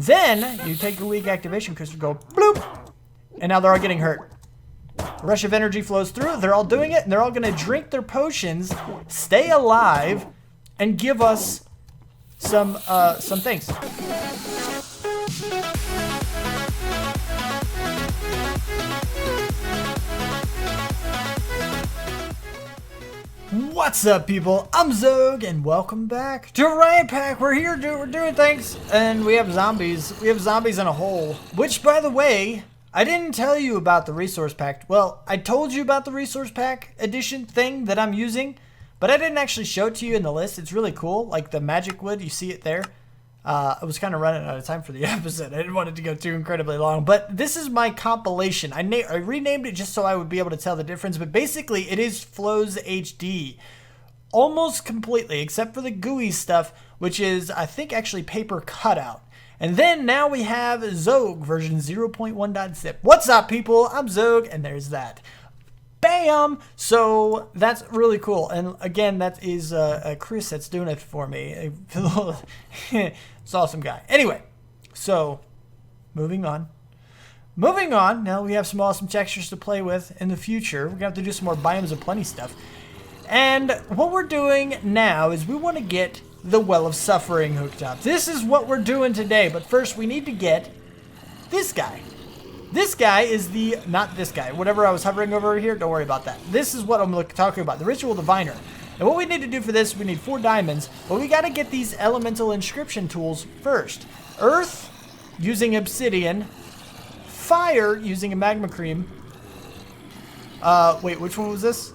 Then you take your weak activation crystal, go bloop, and now they're all getting hurt. A rush of energy flows through. They're all doing it, and they're all going to drink their potions, stay alive, and give us some things. What's up, people? I'm Xogue, and welcome back to RyotPack. We're here, we're doing things, and we have zombies. We have zombies in a hole, which, by the way, I didn't tell you about the resource pack. Well, I told you about the resource pack edition thing that I'm using, but I didn't actually show it to you in the list. It's really cool, like the magic wood, you see it there. I was kind of running out of time for the episode. I didn't want it to go too incredibly long, but this is my compilation. I renamed it just so I would be able to tell the difference, but basically it is Flows HD. Almost completely, except for the gooey stuff, which is, I think, actually paper cutout. And then now we have Xogue version 0.1.zip. What's up, people? I'm Xogue, and there's that. Bam! So that's really cool. And again, that is Chris that's doing it for me. It's awesome guy. Anyway, so moving on. Moving on, now we have some awesome textures to play with in the future. We're going to have to do some more Biomes of Plenty stuff. And what we're doing now is we want to get the Well of Suffering hooked up. This is what we're doing today, but first we need to get this guy. This guy is the, not this guy, whatever I was hovering over here, don't worry about that. This is what I'm talking about, the Ritual Diviner. And what we need to do for this, we need 4 diamonds, but we got to get these elemental inscription tools first. Earth, using obsidian. Fire, using a magma cream. Wait, which one was this?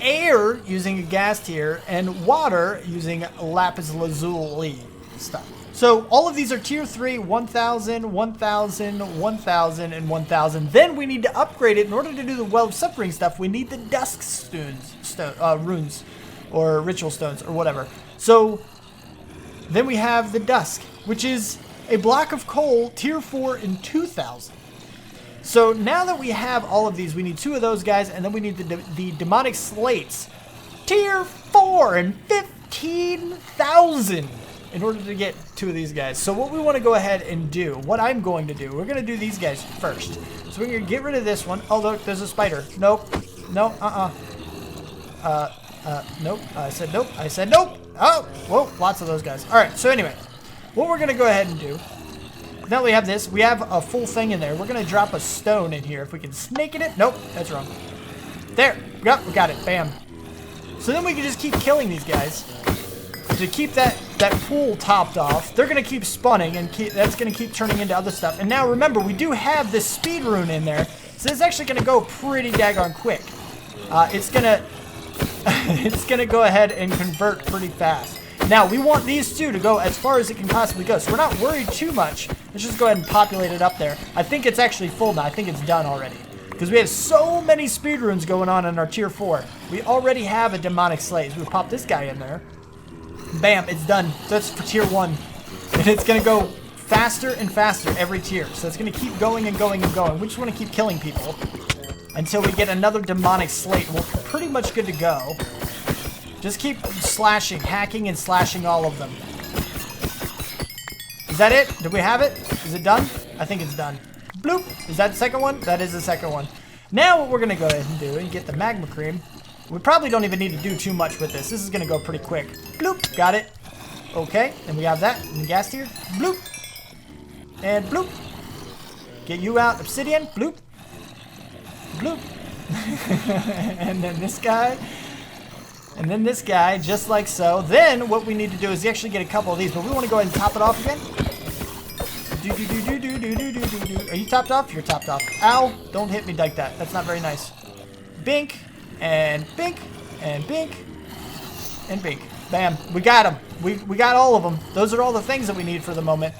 Air, using a gas tier, and water, using lapis lazuli stuff. So all of these are tier 3, 1000, 1000, 1000, and 1000. Then we need to upgrade it. In order to do the Well of Suffering stuff, we need the Dusk runes, or ritual stones, or whatever. So then we have the Dusk, which is a block of coal, tier 4 and 2000. So now that we have all of these, we need 2 of those guys, and then we need the demonic slates, tier 4 and 15,000 in order to get 2 of these guys. So what we want to go ahead and do, what I'm going to do, we're going to do these guys first. So we're going to get rid of this one. Oh, look, there's a spider. Nope. No, nope. I said nope. I said nope. Oh, whoa, lots of those guys. All right, so anyway, what we're going to go ahead and do, now we have this, we have a full thing in there. We're going to drop a stone in here. If we can snake in it. Nope, that's wrong. There. Yep, we got it. Bam. So then we can just keep killing these guys to keep that pool topped off. They're going to keep spawning, and that's going to keep turning into other stuff. And now remember, we do have this speed rune in there, so it's actually going to go pretty daggone quick. It's going to go ahead and convert pretty fast. Now, we want these 2 to go as far as it can possibly go, so we're not worried too much. Let's just go ahead and populate it up there. I think it's actually full now. I think it's done already, because we have so many speed runes going on in our tier 4. We already have a demonic slate. So we pop this guy in there. Bam, it's done. So that's for tier 1. And it's going to go faster and faster every tier. So it's going to keep going and going and going. We just want to keep killing people until we get another demonic slate. We're pretty much good to go. Just keep slashing, hacking and slashing all of them. Is that it? Did we have it? Is it done? I think it's done. Bloop. Is that the second one? That is the second one. Now what we're going to go ahead and do and get the magma cream. We probably don't even need to do too much with this. This is going to go pretty quick. Bloop. Got it. Okay. And we have that in the gas tier. Bloop. And bloop. Get you out. Obsidian. Bloop. Bloop. And then this guy. And then this guy, just like so. Then what we need to do is actually get a couple of these, but we want to go ahead and top it off again. Are you topped off? You're topped off. Ow! Don't hit me like that. That's not very nice. Bink, and bink, and bink, and bink. Bam. We got them. We got all of them. Those are all the things that we need for the moment.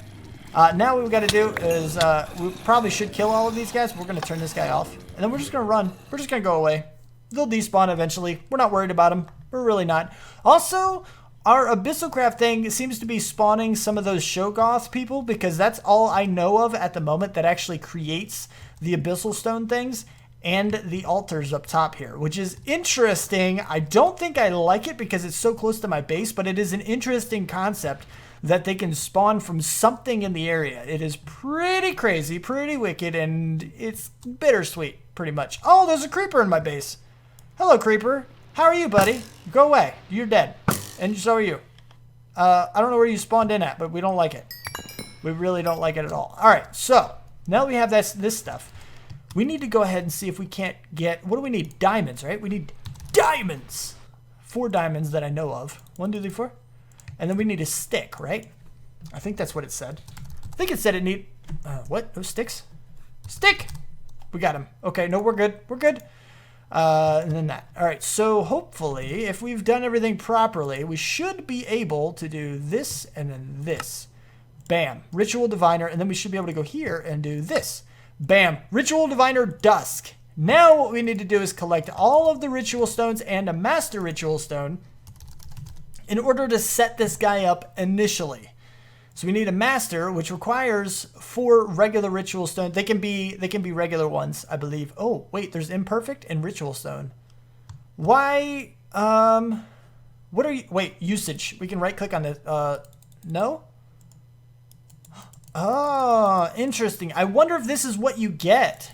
Now what we've got to do is, we probably should kill all of these guys, but we're going to turn this guy off. And then we're just going to run. We're just going to go away. They'll despawn eventually. We're not worried about them. We're really not. Also, our Abyssocraft thing seems to be spawning some of those Shoggoth people, because that's all I know of at the moment that actually creates the Abyssal Stone things and the altars up top here, which is interesting. I don't think I like it because it's so close to my base, but it is an interesting concept that they can spawn from something in the area. It is pretty crazy, pretty wicked, and it's bittersweet, pretty much. Oh, there's a creeper in my base. Hello, creeper. How are you, buddy? Go away. You're dead. And so are you. I don't know where you spawned in at, but we don't like it. We really don't like it at all. All right, so now that we have this stuff, we need to go ahead and see if we can't get, what do we need? Diamonds, right? We need diamonds. 4 diamonds that I know of. 1, 2, 3, 4. And then we need a stick, right? I think that's what it said. I think it said it need, what? No sticks? Stick! We got him. Okay, no, we're good. We're good. And then that. All right, so hopefully, if we've done everything properly, we should be able to do this and then this. Bam. Ritual Diviner, and then we should be able to go here and do this. Bam. Ritual Diviner Dusk. Now what we need to do is collect all of the ritual stones and a master ritual stone in order to set this guy up initially. So we need a master, which requires 4 regular ritual stones. They can be regular ones, I believe. Oh, wait, there's imperfect and ritual stone. Why? What are you? Wait, usage. We can right click on this. No? Oh, interesting. I wonder if this is what you get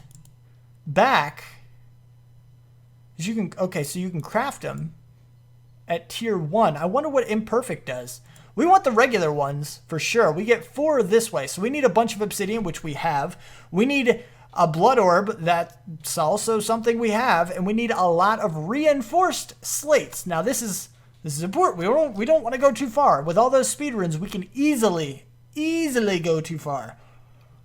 back. You can, okay, so you can craft them at tier 1. I wonder what imperfect does. We want the regular ones for sure. We get 4 this way. So we need a bunch of obsidian, which we have. We need a blood orb. That's also something we have. And we need a lot of reinforced slates. Now this is important. We don't want to go too far. With all those speedruns, we can easily go too far.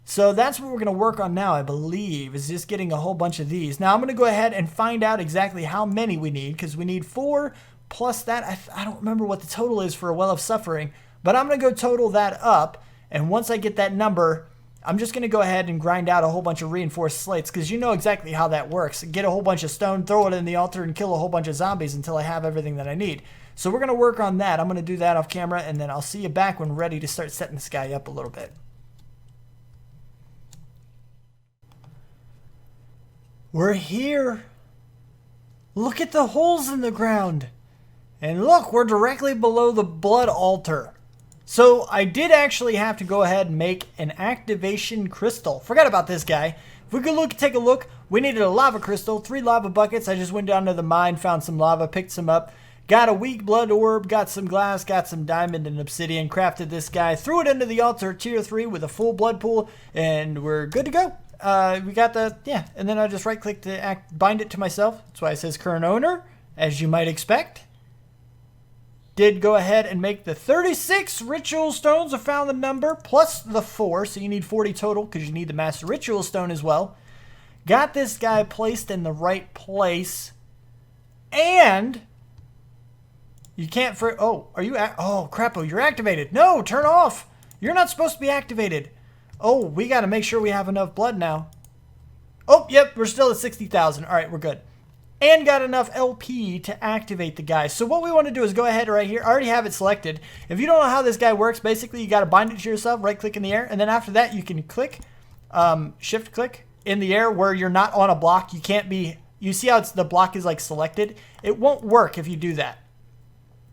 So that's what we're going to work on now, I believe, is just getting a whole bunch of these. Now I'm going to go ahead and find out exactly how many we need, because we need 4 plus that. I don't remember what the total is for a Well of Suffering, but I'm going to go total that up, and once I get that number, I'm just going to go ahead and grind out a whole bunch of reinforced slates, because you know exactly how that works. Get a whole bunch of stone, throw it in the altar, and kill a whole bunch of zombies until I have everything that I need. So we're going to work on that. I'm going to do that off camera, and then I'll see you back when ready to start setting this guy up a little bit. We're here. Look at the holes in the ground. And look, we're directly below the blood altar. So I did actually have to go ahead and make an activation crystal. Forgot about this guy. If we could take a look, we needed a lava crystal, 3 lava buckets. I just went down to the mine, found some lava, picked some up. Got a weak blood orb, got some glass, got some diamond and obsidian, crafted this guy, threw it into the altar, tier 3 with a full blood pool, and we're good to go. We got the, yeah, and then I just right click to bind it to myself. That's why it says current owner, as you might expect. Did go ahead and make the 36 ritual stones. I found the number plus the 4, so you need 40 total because you need the master ritual stone as well. Got this guy placed in the right place, and you can't oh, are you oh crap, oh, you're activated. No, turn off. You're not supposed to be activated. Oh, we got to make sure we have enough blood now. Oh, yep, we're still at 60,000. All right, we're good. And got enough LP to activate the guy. So what we want to do is go ahead right here. I already have it selected. If you don't know how this guy works, basically you got to bind it to yourself, right click in the air, and then after that you can click, shift click in the air where you're not on a block. You can't be, you see how the block is like selected? It won't work if you do that.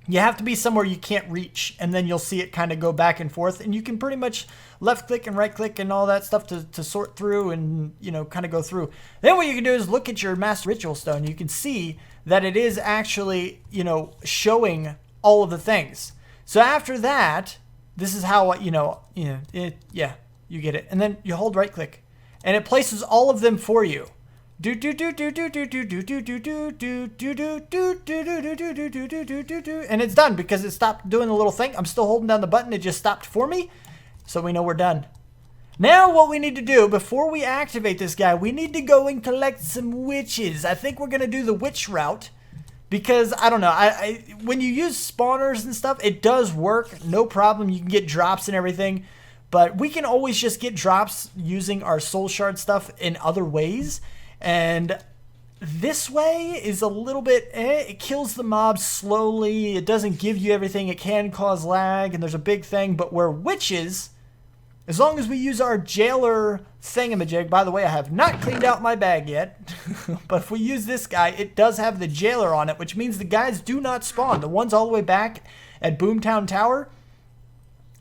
You have to be somewhere you can't reach, and then you'll see it kind of go back and forth, and you can pretty much left click and right click and all that stuff to sort through and, you know, kind of go through. Then what you can do is look at your master ritual stone. You can see that it is actually, you know, showing all of the things. So after that, this is how, yeah, you get it. And then you hold right click, and it places all of them for you. And it's done because it stopped doing the little thing. I'm still holding down the button. It just stopped for me. So we know we're done. Now what we need to do before we activate this guy, we need to go and collect some witches. I think we're going to do the witch route because I don't know. When you use spawners and stuff, it does work. No problem. You can get drops and everything. But we can always just get drops using our soul shard stuff in other ways. And this way is a little bit, it kills the mobs slowly. It doesn't give you everything. It can cause lag, and there's a big thing. But where witches, as long as we use our jailer thingamajig, by the way, I have not cleaned out my bag yet. But if we use this guy, it does have the jailer on it, which means the guys do not spawn. The ones all the way back at Boomtown Tower,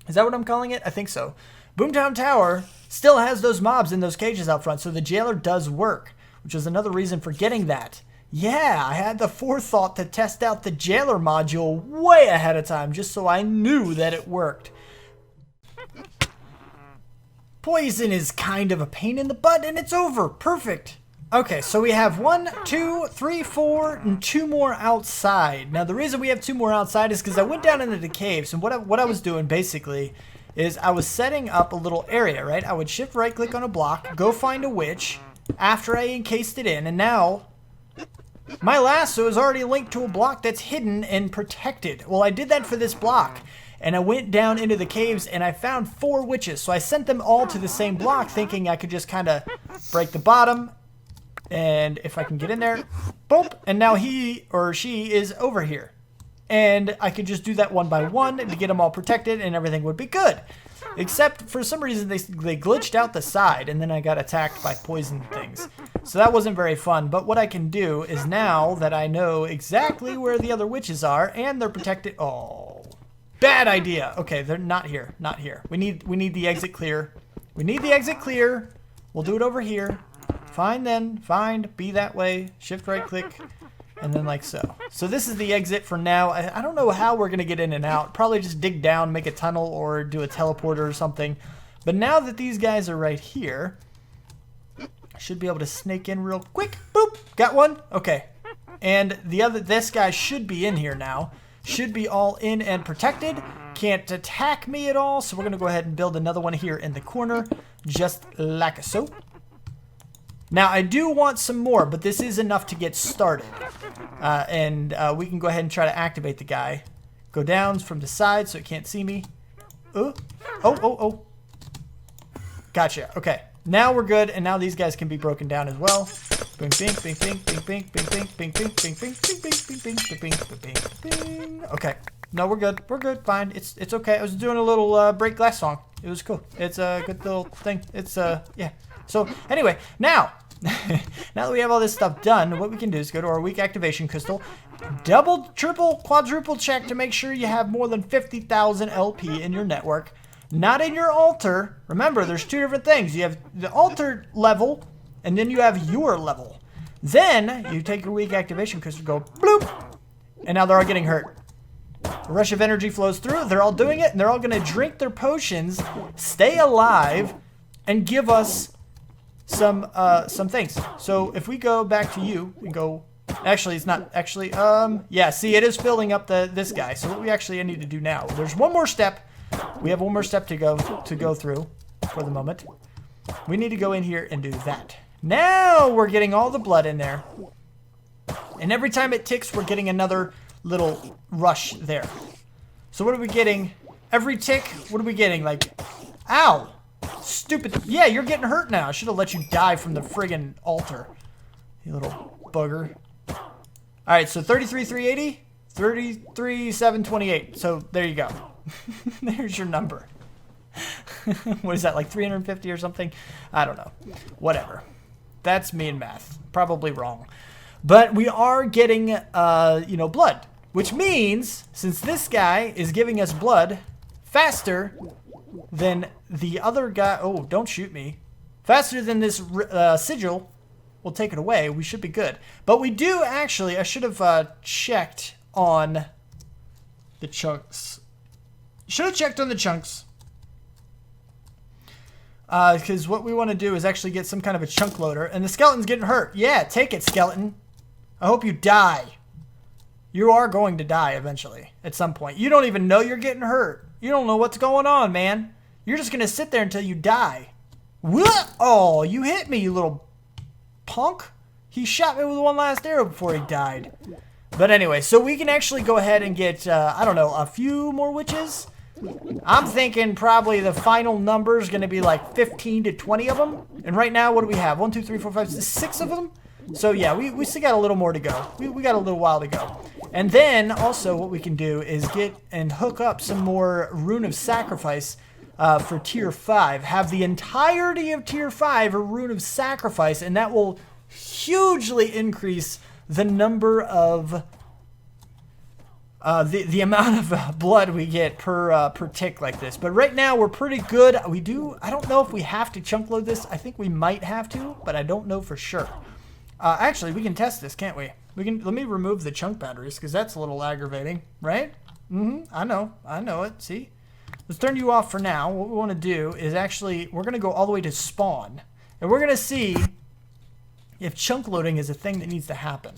Is that what I'm calling it? I think so. Boomtown Tower still has those mobs in those cages out front, so the jailer does work, which is another reason for getting that. Yeah, I had the forethought to test out the jailer module way ahead of time, just so I knew that it worked. Poison is kind of a pain in the butt, and it's over. Perfect. Okay, so we have 1, 2, 3, 4, and 2 more outside. Now, the reason we have 2 more outside is because I went down into the caves, and what I was doing, basically, is I was setting up a little area, right? I would shift right-click on a block, go find a witch, after I encased it in, and now my lasso is already linked to a block that's hidden and protected. Well, I did that for this block, and I went down into the caves, and I found 4 witches, so I sent them all to the same block, thinking I could just kind of break the bottom, and if I can get in there, boop, and now he or she is over here. And I could just do that one by one to get them all protected, and everything would be good. Except, for some reason, they glitched out the side, and then I got attacked by poison things. So that wasn't very fun, but what I can do is now that I know exactly where the other witches are, and they're protected... Oh, bad idea. Okay, they're not here, not here. We need the exit clear. We need the exit clear. We'll do it over here. Find then, find, be that way, shift right click, and then like so. So this is the exit for now. I don't know how we're going to get in and out. Probably just dig down, make a tunnel, or do a teleporter or something. But now that these guys are right here, I should be able to snake in real quick. Boop, got one. Okay. And this guy should be in here now. Should be all in and protected. Can't attack me at all. So we're going to go ahead and build another one here in the corner, just like so. Now, I do want some more, but this is enough to get started. We can go ahead and try to activate the guy. Go down from the side so it can't see me. Oh. Gotcha. Okay. Now we're good, and now these guys can be broken down as well. Bing, bing, bing, bing, bing, bing, bing, bing, bing, bing, bing, bing, bing, bing, bing, bing, bing, bing. Okay. No, we're good. We're good. Fine. It's okay. I was doing a little break glass song. It was cool. It's a good little thing. It's yeah. So anyway, now that we have all this stuff done, what we can do is go to our weak activation crystal, double, triple, quadruple check to make sure you have more than 50,000 LP in your network, not in your altar. Remember, there's 2 different things. You have the altar level, and then you have your level. Then you take your weak activation crystal, go bloop, and now they're all getting hurt. A rush of energy flows through. They're all doing it, and they're all going to drink their potions, stay alive, and give us some things. So if we go back to you and go, actually it's not actually, yeah, see, it is filling up this guy. So what we actually need to do now, there's one more step. We have one more step to go through for the moment. We need to go in here and do that. Now we're getting all the blood in there. And every time it ticks, we're getting another little rush there. So what are we getting? Every tick, what are we getting? Like, ow. Stupid. Yeah, you're getting hurt now. I should have let you die from the friggin' altar. You little bugger. Alright, so 33,380, 33,728. So there you go. There's your number. What is that, like 350 or something? I don't know. Whatever. That's me and math. Probably wrong. But we are getting, blood. Which means, since this guy is giving us blood faster than the other guy... Oh, don't shoot me. Faster than this sigil will take it away. We should be good. But we do actually... I should have checked on the chunks. Should have checked on the chunks. Because what we want to do is actually get some kind of a chunk loader. And the skeleton's getting hurt. Yeah, take it, skeleton. I hope you die. You are going to die eventually at some point. You don't even know you're getting hurt. You don't know what's going on, man. You're just going to sit there until you die. What? Oh, you hit me, you little punk. He shot me with one last arrow before he died. But anyway, so we can actually go ahead and get, I don't know, a few more witches. I'm thinking probably the final number is going to be like 15 to 20 of them. And right now, what do we have? 1, 2, 3, 4, 5, 6, 6 of them? So yeah, we still got a little more to go. We got a little while to go. And then also what we can do is get and hook up some more Rune of Sacrifice for Tier 5. Have the entirety of Tier 5 a Rune of Sacrifice, and that will hugely increase the number of the amount of blood we get per tick like this. But right now we're pretty good. I don't know if we have to chunk load this. I think we might have to, but I don't know for sure. Actually, we can test this, can't we? Let me remove the chunk boundaries because that's a little aggravating, right? I know it. See? Let's turn you off for now. What we want to do is actually, we're going to go all the way to spawn. And we're going to see if chunk loading is a thing that needs to happen.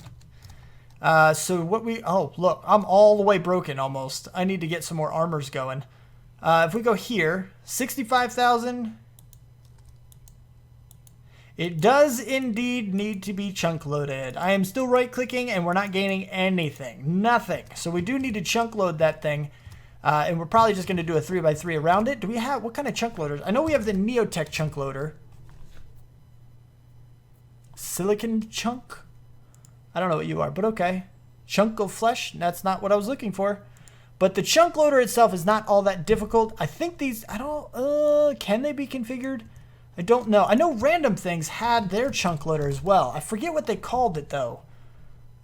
Oh, look, I'm all the way broken almost. I need to get some more armors going. If we go here, 65,000. It does indeed need to be chunk loaded. I am still right clicking and we're not gaining anything. Nothing. So we do need to chunk load that thing. And we're probably just going to do a 3x3 around it. Do we have, what kind of chunk loaders? I know we have the Neotech chunk loader. Silicon chunk? I don't know what you are, but okay. Chunk of flesh? That's not what I was looking for. But the chunk loader itself is not all that difficult. I think these, can they be configured? I don't know. I know Random Things had their chunk loader as well. I forget what they called it though.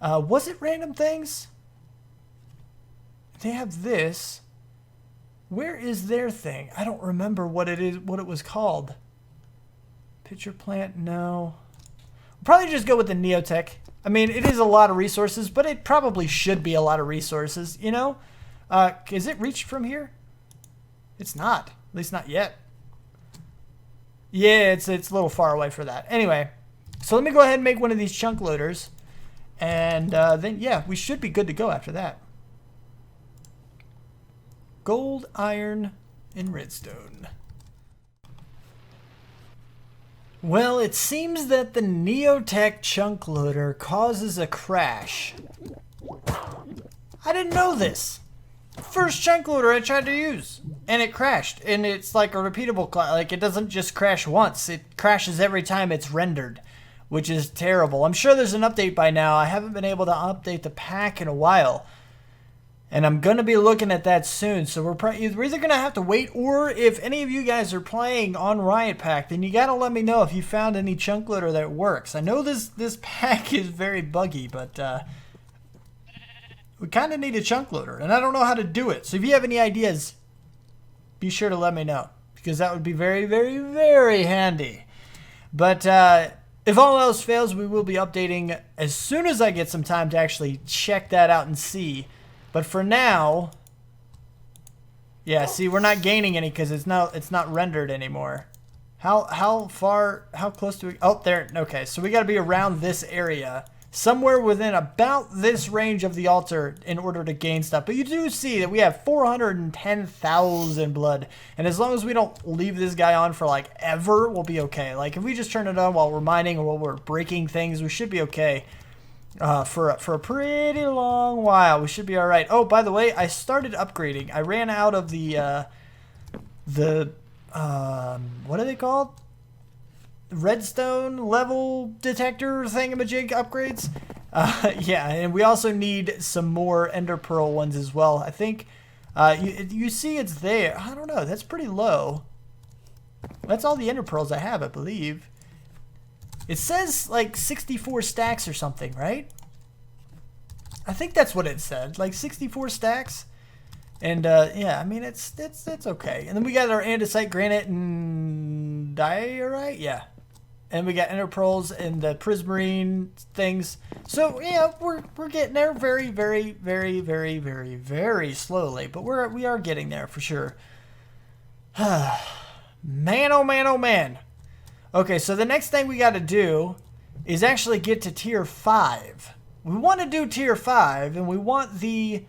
Was it Random Things? They have this. Where is their thing? I don't remember what it was called. Pitcher plant? No. We'll probably just go with the Neotech. I mean, it is a lot of resources, but it probably should be a lot of resources, you know? Is it reached from here? It's not. At least not yet. Yeah, it's a little far away for that. Anyway, so let me go ahead and make one of these chunk loaders. And then, yeah, we should be good to go after that. Gold, iron, and redstone. Well, it seems that the Neotech chunk loader causes a crash. I didn't know this. First chunk loader I tried to use, and it crashed. And it's like a repeatable, like it doesn't just crash once. It crashes every time it's rendered, which is terrible. I'm sure there's an update by now. I haven't been able to update the pack in a while. And I'm going to be looking at that soon. So we're either going to have to wait, or if any of you guys are playing on RyotPack, then you got to let me know if you found any chunk loader that works. I know this pack is very buggy, but we kind of need a chunk loader. And I don't know how to do it. So if you have any ideas, be sure to let me know, because that would be very, very, very handy. But if all else fails, we will be updating as soon as I get some time to actually check that out and see. But for now, yeah, see, we're not gaining any because it's not rendered anymore. How close do we, oh, there, okay, so we got to be around this area, somewhere within about this range of the altar in order to gain stuff. But you do see that we have 410,000 blood, and as long as we don't leave this guy on for like ever, we'll be okay. Like if we just turn it on while we're mining or while we're breaking things, we should be okay. For a pretty long while. We should be all right. Oh, by the way, I started upgrading. I ran out of the what are they called? Redstone level detector thingamajig upgrades. Yeah, and we also need some more ender pearl ones as well. I think you see it's there. I don't know. That's pretty low. That's all the ender pearls I have, I believe. It says like 64 stacks or something, right? I think that's what it said, like 64 stacks. And yeah, I mean it's okay. And then we got our andesite, granite, and diorite, yeah. And we got ender pearls and the prismarine things. So yeah, we're getting there very, very, very, very, very, very slowly, but we are getting there for sure. Man, oh man, oh man. Okay, so the next thing we got to do is actually get to tier 5. We want to do tier 5, and we want the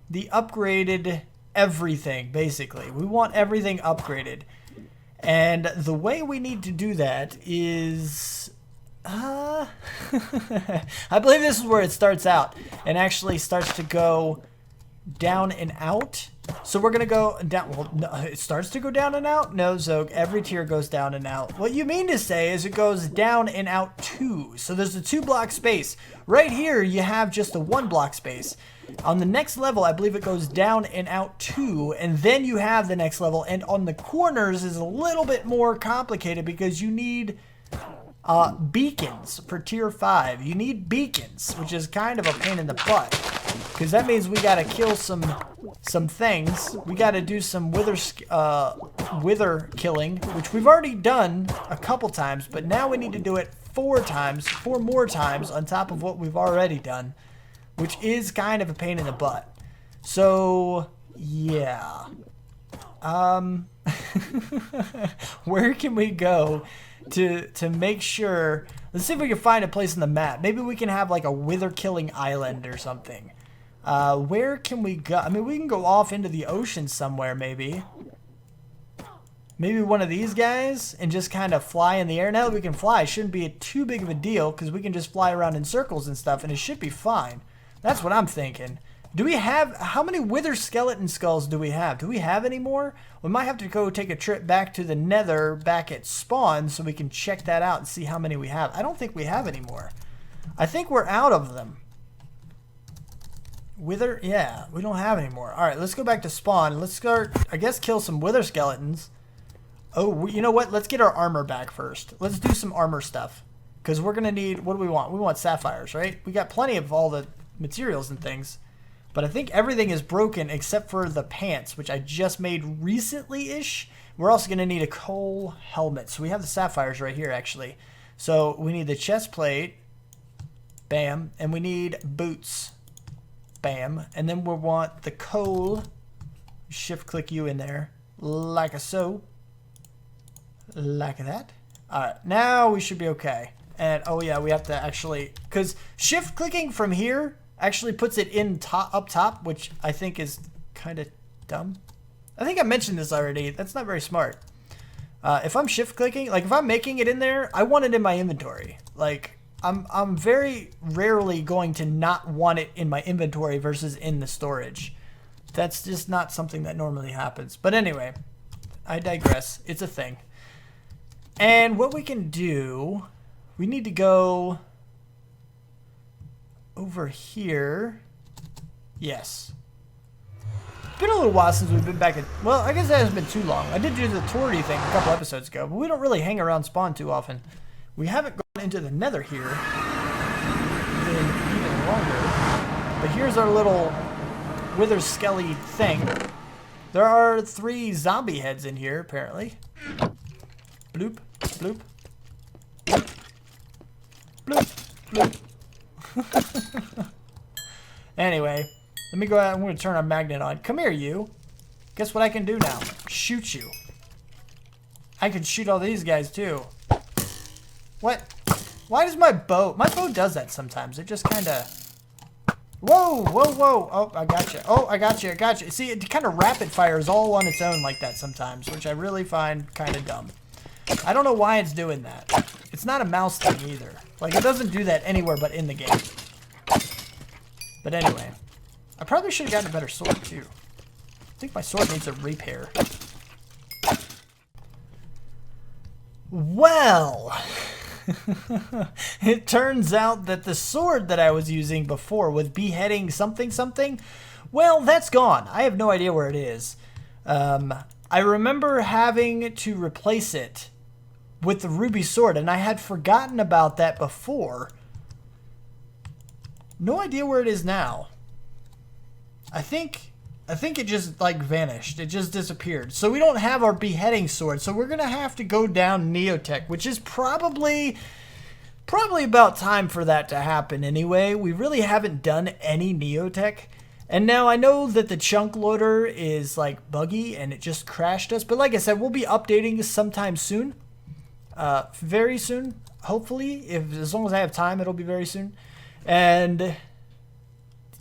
upgraded everything, basically. We want everything upgraded. And the way we need to do that is... I believe this is where it starts out and actually starts to go down and out. So we're going to go down. Well, no, it starts to go down and out? No, Xogue. Every tier goes down and out. What you mean to say is it goes down and out 2. So there's a 2-block space. Right here, you have just a 1-block space. On the next level, I believe it goes down and out 2. And then you have the next level. And on the corners is a little bit more complicated because you need beacons for tier 5. You need beacons, which is kind of a pain in the butt. because that means we gotta kill some things. We gotta do some wither killing, which we've already done a couple times, but now we need to do it 4 more times on top of what we've already done, which is kind of a pain in the butt. So yeah, where can we go to make sure? Let's see if we can find a place in the map. Maybe we can have like a wither killing island or something. Where can we go? I mean, we can go off into the ocean somewhere, maybe. Maybe one of these guys and just kind of fly in the air. Now that we can fly, it shouldn't be too big of a deal because we can just fly around in circles and stuff and it should be fine. That's what I'm thinking. Do we have, how many wither skeleton skulls do we have? Do we have any more? We might have to go take a trip back to the nether back at spawn so we can check that out and see how many we have. I don't think we have any more. I think we're out of them. Wither? Yeah, we don't have any more. All right, let's go back to spawn. Let's start, I guess, kill some wither skeletons. Oh, you know what? Let's get our armor back first. Let's do some armor stuff. Because we're going to need, what do we want? We want sapphires, right? We got plenty of all the materials and things. But I think everything is broken except for the pants, which I just made recently-ish. We're also going to need a coal helmet. So we have the sapphires right here, actually. So we need the chest plate. Bam. And we need boots. Bam. And then we'll want the coal. Shift-click you in there. Like a so. Like that. Alright, now we should be okay. And, oh yeah, we have to actually... Because shift-clicking from here actually puts it in up top, which I think is kind of dumb. I think I mentioned this already. That's not very smart. If I'm shift-clicking, like if I'm making it in there, I want it in my inventory. Like, I'm very rarely going to not want it in my inventory versus in the storage. That's just not something that normally happens. But anyway, I digress. It's a thing. And what we can do, we need to go over here. Yes. It's been a little while since we've been back in, well, I guess it hasn't been too long. I did do the toury thing a couple episodes ago, but we don't really hang around spawn too often. We haven't gone into the nether here in even longer. But here's our little wither skelly thing. There are 3 zombie heads in here, apparently. Bloop, bloop, bloop, bloop, bloop. Anyway, let me go out. I'm going to turn our magnet on. Come here, you. Guess what I can do now? Shoot you. I can shoot all these guys, too. What? Why does my bow does that sometimes. It just kind of... Whoa, whoa, whoa. Oh, I got you. Oh, I got you. I got you. See, it kind of rapid fires all on its own like that sometimes, which I really find kind of dumb. I don't know why it's doing that. It's not a mouse thing either. Like, it doesn't do that anywhere but in the game. But anyway, I probably should have gotten a better sword too. I think my sword needs a repair. Well, it turns out that the sword that I was using before with beheading something something, well, that's gone. I have no idea where it is. I remember having to replace it with the ruby sword, and I had forgotten about that before. No idea where it is now. I think it just like vanished. It just disappeared. So we don't have our beheading sword. So we're gonna have to go down Neotech, which is probably about time for that to happen anyway. We really haven't done any Neotech. And now I know that the chunk loader is like buggy and it just crashed us. But like I said, we'll be updating this sometime soon. Very soon, hopefully. As long as I have time, it'll be very soon. And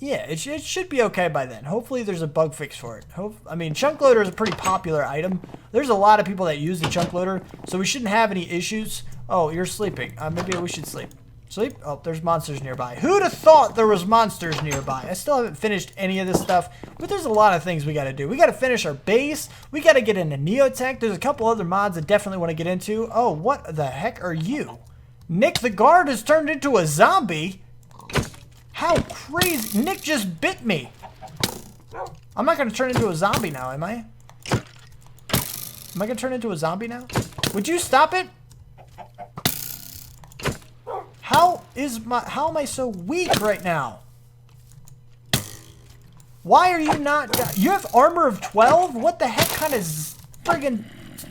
yeah, it should be okay by then. Hopefully there's a bug fix for it. I mean, chunk loader is a pretty popular item. There's a lot of people that use the chunk loader, so we shouldn't have any issues. Oh, you're sleeping. Maybe we should sleep. Sleep? Oh, there's monsters nearby. Who'd have thought there was monsters nearby? I still haven't finished any of this stuff, but there's a lot of things we got to do. We got to finish our base. We got to get into Neotech. There's a couple other mods I definitely want to get into. Oh, what the heck are you? Nick the guard has turned into a zombie? How crazy. Nick just bit me. I'm not going to turn into a zombie now, am I? Am I going to turn into a zombie now? Would you stop it? How am I so weak right now? Why are you not... You have armor of 12? What the heck kind of friggin'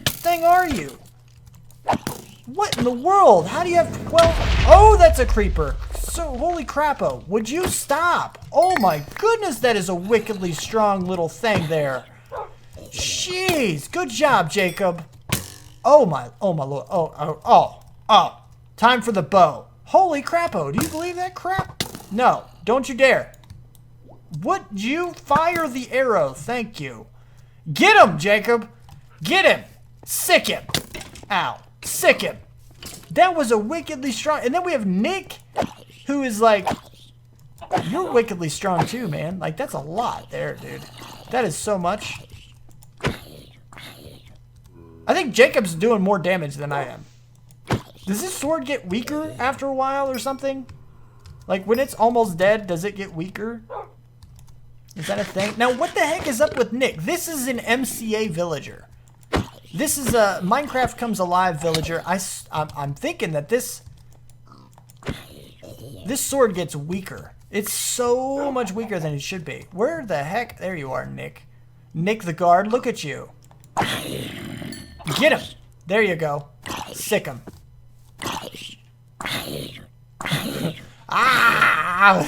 thing are you? What in the world? How do you have 12? Oh, that's a creeper. So, holy crap-o. Would you stop? Oh my goodness, that is a wickedly strong little thing there. Jeez, good job, Jacob. Oh my lord. Oh. Time for the bow. Holy crap-o. Do you believe that crap? No, don't you dare. Would you fire the arrow? Thank you. Get him, Jacob. Get him. Sick him. Ow. Sick him. That was a wickedly strong. And then we have Nick, who is like, you're wickedly strong too, man. Like, that's a lot there, dude. That is so much. I think Jacob's doing more damage than I am. Does this sword get weaker after a while or something? Like, when it's almost dead, does it get weaker? Is that a thing? Now, what the heck is up with Nick? This is an MCA villager. This is a Minecraft Comes Alive villager. I'm thinking that this sword gets weaker. It's so much weaker than it should be. Where the heck? There you are, Nick. Nick the guard, look at you. Get him. There you go. Sick him. Ah!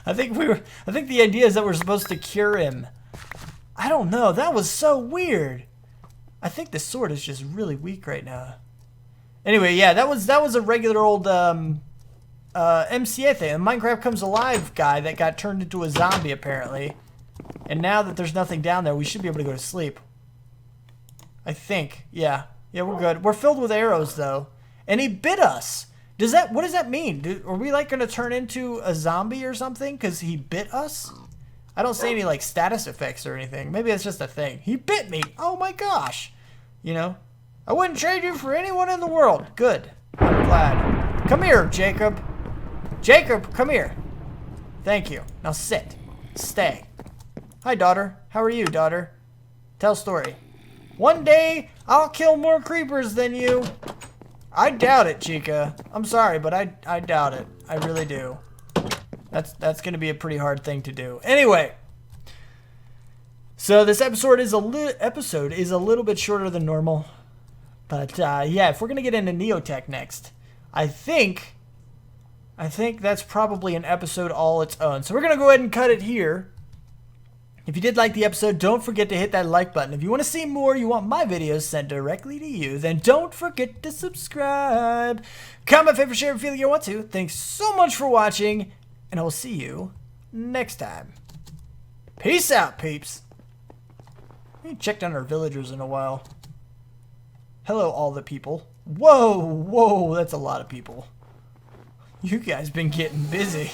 I think the idea is that we're supposed to cure him. I don't know. That was so weird. I think the sword is just really weak right now. Anyway, yeah, that was a regular old MCA thing. A Minecraft Comes Alive guy that got turned into a zombie apparently. And now that there's nothing down there, we should be able to go to sleep. I think. Yeah. Yeah, we're good. We're filled with arrows though. And he bit us. What does that mean? Are we like going to turn into a zombie or something because he bit us? I don't see any like status effects or anything. Maybe it's just a thing. He bit me. Oh my gosh. You know, I wouldn't trade you for anyone in the world. Good. I'm glad. Come here, Jacob. Jacob, come here. Thank you. Now sit. Stay. Hi, daughter. How are you, daughter? Tell story. One day, I'll kill more creepers than you. I doubt it, Chica. I'm sorry, but I doubt it. I really do. That's going to be a pretty hard thing to do. Anyway, so this episode is a little bit shorter than normal, but yeah, if we're going to get into Neotech next, I think that's probably an episode all its own. So we're going to go ahead and cut it here. If you did like the episode, don't forget to hit that like button. If you want to see more, you want my videos sent directly to you, then don't forget to subscribe. Comment, favorite, share, and feel like you want to. Thanks so much for watching, and I will see you next time. Peace out, peeps. We ain't checked on our villagers in a while. Hello, all the people. Whoa, that's a lot of people. You guys been getting busy.